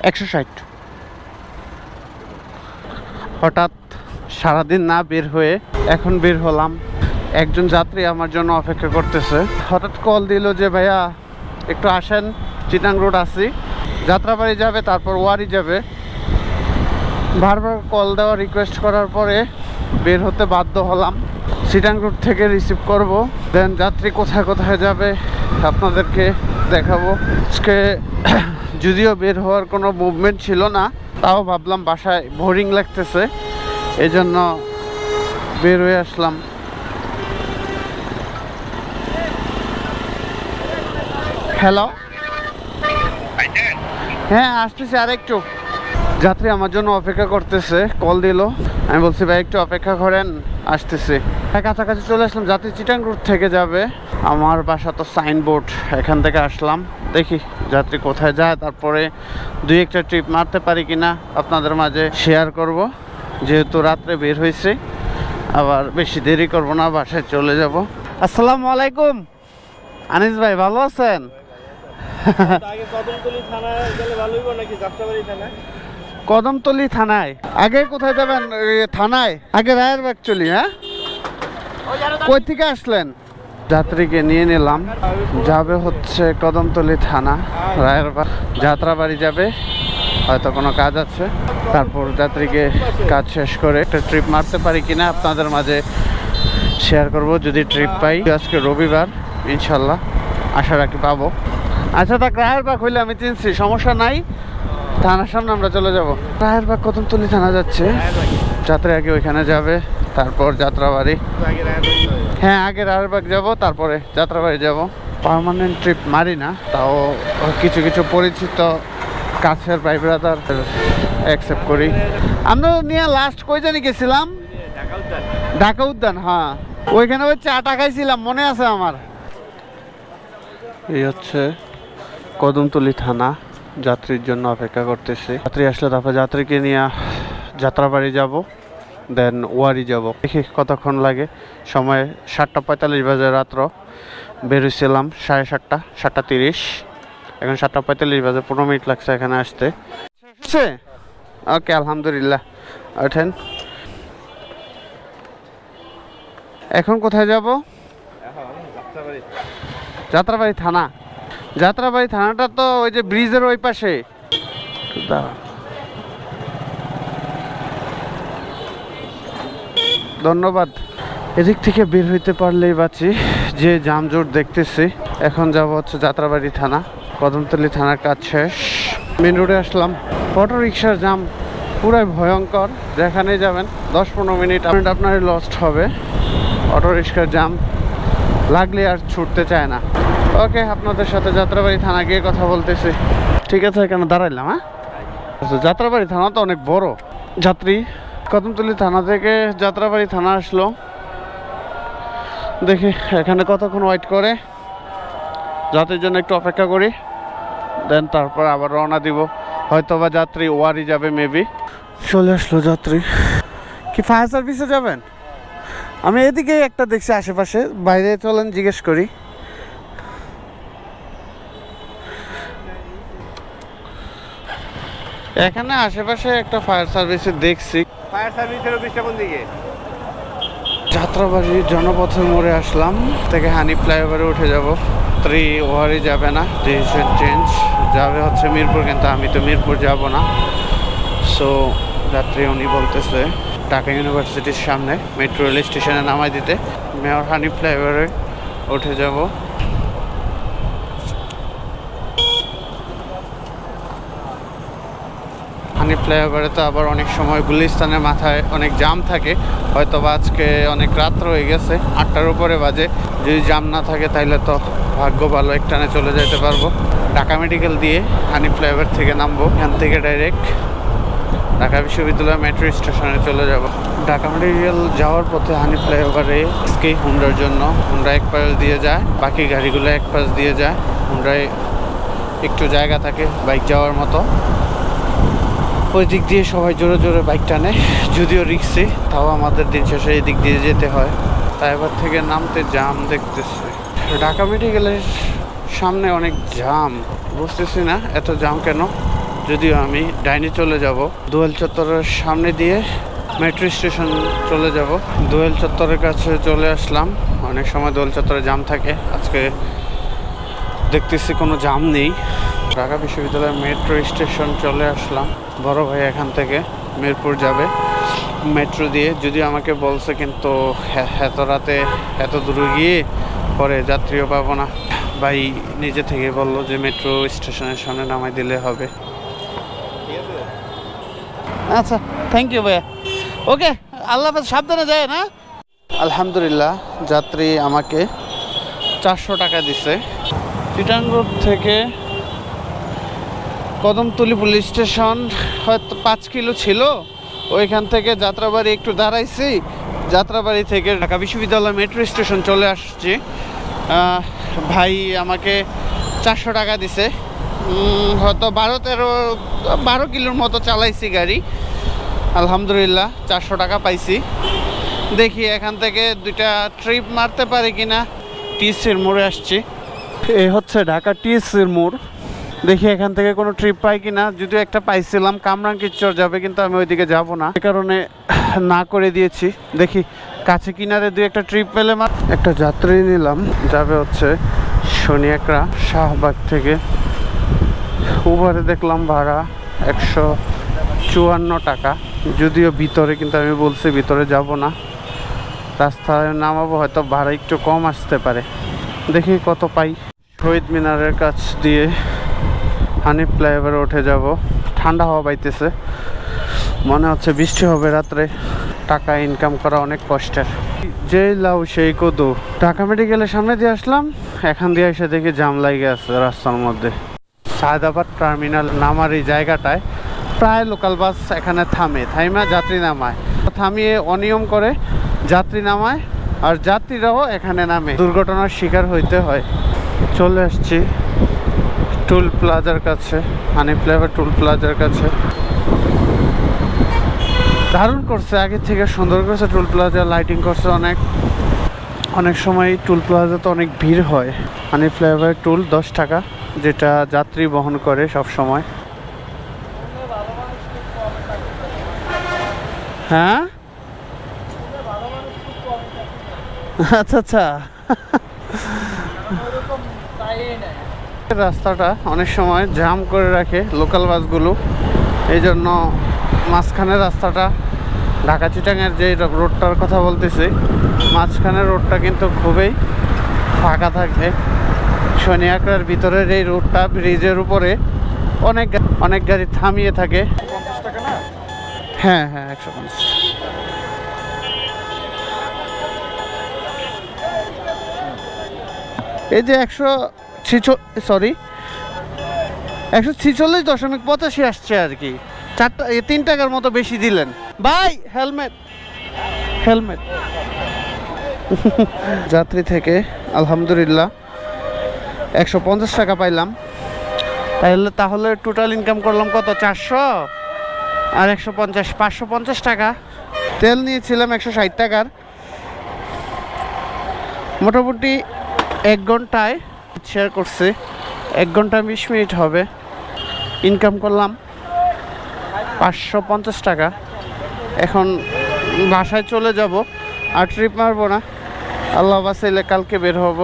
160। হঠাৎ সারাদিন না বের হয়ে এখন বের হলাম। একজন যাত্রী আমার জন্য অপেক্ষা করতেছে। হঠাৎ কল দিল যে ভাইয়া একটু আসেন, চিটাং রোড আসি, যাত্রাবাড়ি যাবে, তারপর ওয়ারি যাবে। বারবার কল দেওয়া রিকোয়েস্ট করার পরে বের হতে বাধ্য হলাম। চিটাং রোড থেকে রিসিভ করব, দেন যাত্রী কোথায় কোথায় যাবে আপনাদেরকে দেখাবো। আজকে যদিও বের হওয়ার কোনো মুভমেন্ট ছিল না, তাও ভাবলাম বাসায় বোরিং লাগতেছে, এই জন্য বের হয়ে আসলাম। হ্যালো, হ্যাঁ আসতেছি আর একটু। যাত্রী আমার জন্য অপেক্ষা করতেছে, কল দিল। আমি বলছি ভাই একটু অপেক্ষা করেন, আসতেছি। কাছাকাছি চলে আসলাম। যাত্রী চিটাং রোড থেকে যাবে, আমার বাসা তো সাইনবোর্ড, এখান থেকে আসলাম। দেখি যাত্রী কোথায় যায়, তারপরে দুই একটা ট্রিপ মারতে পারি কিনা আপনাদের মাঝে শেয়ার করব। যেহেতু রাত্রে বের হয়েছে, আবার বেশি দেরি করব না, বাসায় চলে যাব। আসসালামু আলাইকুম আনিস ভাই, ভালো আছেন? কদমতলী থানায় আগে কোথায় যাবেন? থানায় আগে রায়েরবাগ চলি। হ্যাঁ, কই থেকে আসলেন? যাত্রীকে নিয়ে নিলাম, যাবে হচ্ছে কদমতলী থানা, রায়েরবাগ। যাত্রাবাড়ি যাবে, হয়তো কোনো কাজ আছে। তারপর যাত্রীকে কাজ শেষ করে একটা ট্রিপ মারতে পারি কিনা আপনাদের মাঝে শেয়ার করব, যদি ট্রিপ পাই। আজকে রবিবার, ইনশাল্লাহ আশা রাখি পাবো। আচ্ছা, তা রায়েরবাগ হইলে আমি চিনছি, সমস্যা নাই। থানার সামনে আমরা চলে যাব। রায়েরবাগ কদমতলী থানা যাচ্ছে, যাত্রী আগে ওইখানে যাবে, তারপর যাত্রাবাড়ি। হ্যাঁ, আগে রায়েরবাগ যাব, তারপরে যাত্রাবাড়ি যাব। পার্মানেন্ট ট্রিপ মারি না, তাও কিছু কিছু পরিচিত কাছের ভাই ব্রাদার অ্যাকসেপ্ট করি। আমরা নিয়ে লাস্ট কই জানি গেছিলাম, ঢাকা উদ্যান। হ্যাঁ, ওইখানে ওই চাটা খাইছিলাম, মনে আছে আমার। এই হচ্ছে কদমতলী থানা, যাত্রীর জন্য অপেক্ষা করতেছি। যাত্রী আসলে তারপর যাত্রীকে নিয়ে যাত্রাবাড়ি যাব, দেন ওয়ারি যাব। দেখি কতক্ষণ লাগে। সময় 7:45 বাজে, রাত্র বেরোছিলাম 7:30, 7:30। এখন 7:45 বাজে, 15 মিনিট লাগছে এখানে আসতে। ওকে, আলহামদুলিল্লাহ। ওঠেন। এখন কোথায় যাব? যাত্রাবাড়ি থানা। যাত্রাবাড়ি থানাটা তো ওই যে ব্রিজের ওই পাশে। ধন্যবাদ। এদিক থেকে বের হইতে পারলেই বাঁচি, যে জামজোট দেখতেছি। এখন যাব হচ্ছে যাত্রাবাড়ি থানা। কদমতলী থানার কাজ শেষ, মেন রোডে আসলাম। অটো রিক্সার জাম পুরাই ভয়ঙ্কর, যেখানে যাবেন 10-15 মিনিট আপনার লস্ট হবে। অটো রিক্সার জাম লাগলে আর ছুটতে চায় না। ওকে, আপনাদের সাথে যাত্রাবাড়ি থানা গিয়ে কথা বলতেছি। ঠিক আছে, এখানে দাঁড়াইলাম। হ্যাঁ, যাত্রাবাড়ি থানা তো অনেক বড়। যাত্রী কদমতলী থানা থেকে যাত্রাবাড়ি থানা আসলো। দেখি এখানে কতক্ষণ ওয়েট করে, যাত্রীর জন্য একটু অপেক্ষা করি, দেন তারপর আবার রওনা দিব। হয়তো বা যাত্রী ওয়ারি যাবে, মেবি। চলে আসলো যাত্রী। কি ফায়ার সার্ভিসে যাবেন? আমি এদিকে একটা দেখছি আশেপাশে, বাইরে চলেন জিজ্ঞেস করি। এখানে আশেপাশে একটা ফায়ার সার্ভিসে দেখছি। ফায়ার সার্ভিসের অফিসটা কোন দিকে? যাত্রাবাড়ি জনপথের মোড়ে আসলাম, থেকে হানি ফ্লাইওভারে উঠে যাব। ওয়ারি যাবে না, ডিসিশন চেঞ্জ, যাবে হচ্ছে মিরপুর, কিন্তু আমি তো মিরপুর যাব না। সো যাত্রী উনি বলতেছে ঢাকা ইউনিভার্সিটির সামনে মেট্রো রেল স্টেশনে নামাই দিতে। মেয়র হানি ফ্লাইওভারে উঠে যাব। হানি ফ্লাইওভারে তো আবার অনেক সময় গুলিস্তানের মাথায় অনেক জাম থাকে। হয়তো বা আজকে অনেক রাত্র হয়ে গেছে, 8টার উপরে বাজে। যদি জাম না থাকে তাইলে তো ভাগ্য ভালো, একটানে চলে যেতে পারবো। ঢাকা মেডিকেল দিয়ে হানি ফ্লাইওভার থেকে নামবো, এখান থেকে ডাইরেক্ট ঢাকা বিশ্ববিদ্যালয় মেট্রো স্টেশনে চলে যাব। ঢাকা মেডিকেল যাওয়ার পথে হানি ফ্লাইওভারে আজকে হুন্ডার জন্য, হুন্ডা এক পাশ দিয়ে যায়, বাকি গাড়িগুলো এক পাশ দিয়ে যায়। হুন্ডায় একটু জায়গা থাকে বাইক যাওয়ার মতো, ওই দিক দিয়ে সবাই জোরে জোরে বাইক টানে। যদিও রিক্সি, তাও আমাদের দিন শেষে এই দিক দিয়ে যেতে হয়। তাই এবার থেকে নামতে জাম দেখতেছি। ঢাকা মেডিকেলের সামনে অনেক জাম, বুঝতেছি না এত জাম কেন। যদিও আমি ডাইনে চলে যাব, দোয়েল চত্বরের সামনে দিয়ে মেট্রো স্টেশন চলে যাব। দোয়েল চত্বরের কাছে চলে আসলাম। অনেক সময় দোয়েল চত্বরে জাম থাকে, আজকে দেখতেছি কোনো জাম নেই। ঢাকা বিশ্ববিদ্যালয়ের মেট্রো স্টেশন চলে আসলাম। বড় ভাই এখান থেকে মিরপুর যাবে মেট্রো দিয়ে, যদিও আমাকে বলছে কিন্তু এত রাতে এত দূরে গিয়ে পরে যাত্রীও পাবো না। ভাই নিজে থেকে বলল যে মেট্রো স্টেশনের সামনে নামাই দিলে হবে। আচ্ছা, থ্যাংক ইউ ভাইয়া। ওকে, আল্লাহ হাফেজ, সাবধানে যায় না। আলহামদুলিল্লাহ, যাত্রী আমাকে 400 টাকা দিছে। চিটাং রোড থেকে কদমতলী পুলিশ স্টেশন হয়তো 5 কিলো ছিল। ওইখান থেকে যাত্রাবাড়ি একটু দাঁড়াইছি, যাত্রাবাড়ি থেকে ঢাকা বিশ্ববিদ্যালয় মেট্রো স্টেশন চলে আসছি। ভাই আমাকে 400 টাকা দিছে। হয়তো 12 কিলোর মতো চালাইছি গাড়ি। আলহামদুলিল্লাহ 400 টাকা পাইছি। দেখি এখান থেকে 2টা ট্রিপ মারতে পারি কিনা। টিএসসির মোড়ে আসছি। এই হচ্ছে ঢাকা টিএসসির মোড়। দেখি এখান থেকে কোনো ট্রিপ পাই কিনা। যদিও একটা পাইছিলাম, কামরাঙ্গীরচর যাবে, কিন্তু আমি ওইদিকে যাব না, এই কারণে না করে দিয়েছি। দেখি কাছে কিনারে 2-একটা ট্রিপ পেলে একটা যাত্রী নিলাম, যাবে হচ্ছে শনিয়াকড়া শাহবাগ থেকে। উবারে দেখলাম ভাড়া 154 টাকা। যদিও ভিতরে, কিন্তু আমি বলছি ভিতরে যাব না, রাস্তায় নামাবো, হয়তো ভাড়া একটু কম আসতে পারে। দেখি কত পাই। শহীদ মিনারের কাছ দিয়ে হানিফ ফ্লাইওভারে উঠে যাব। ঠান্ডা হাওয়া বাইতেছে, মনে হচ্ছে বৃষ্টি হবে রাত্রে। টাকা ইনকাম করা অনেক কষ্টের। যেই লাউ সেই কদু। ঢাকা মেডিকেলের সামনে দিয়ে আসলাম, এখান দিয়ে এসে দেখি জাম লাগে আছে রাস্তার মধ্যে। সায়দাবাদ টার্মিনাল নামার এই জায়গাটায় প্রায় লোকাল বাস এখানে থাইমা যাত্রী নামায়, থামিয়ে অনিয়ম করে যাত্রী নামায়, আর যাত্রীরাও এখানে নামে, দুর্ঘটনার শিকার হইতে হয়। চলে আসছি টুল প্লাজার কাছে, হানিফ ফ্লাইওভার টুল প্লাজার কাছে। দারুণ করছে, আগের থেকে সুন্দর করছে টুল প্লাজা, লাইটিং করছে অনেক সময় টুল প্লাজাতে অনেক ভিড় হয়। হানিফ ফ্লাইওভার টুল 10 টাকা, যেটা যাত্রী বহন করে সব সময়। হ্যাঁ, আচ্ছা আচ্ছা। রাস্তাটা অনেক সময় জাম করে রাখে লোকাল বাসগুলো, এই জন্য মাঝখানের রাস্তাটা, ঢাকা চিটাংয়ের যে রোডটার কথা বলতেছি, মাঝখানের রোডটা কিন্তু খুবই ফাঁকা থাকে। শনিয়াকড়ার ভিতরের এই রোডটা, ব্রিজের উপরে অনেক গাড়ি থামিয়ে থাকে। হ্যাঁ হ্যাঁ, 150। এই যে 146.85 আসছে আর কি। 3 টাকার মতো বেশি দিলেন ভাই। হেলমেট যাত্রী থেকে আলহামদুলিল্লাহ 150 টাকা পাইলাম। তাহলে টোটাল ইনকাম করলাম কত? 400 আর 150, 550 টাকা। তেল নিয়েছিলাম 160 টাকার। মোটামুটি 1 ঘন্টায় শেয়ার করছে, 1 ঘন্টা 20 মিনিট হবে। ইনকাম করলাম 550 টাকা। এখন বাসায় চলে যাব, আর ট্রিপ মারবো না। আল্লাহ বাঁচাইলে কালকে বের হব।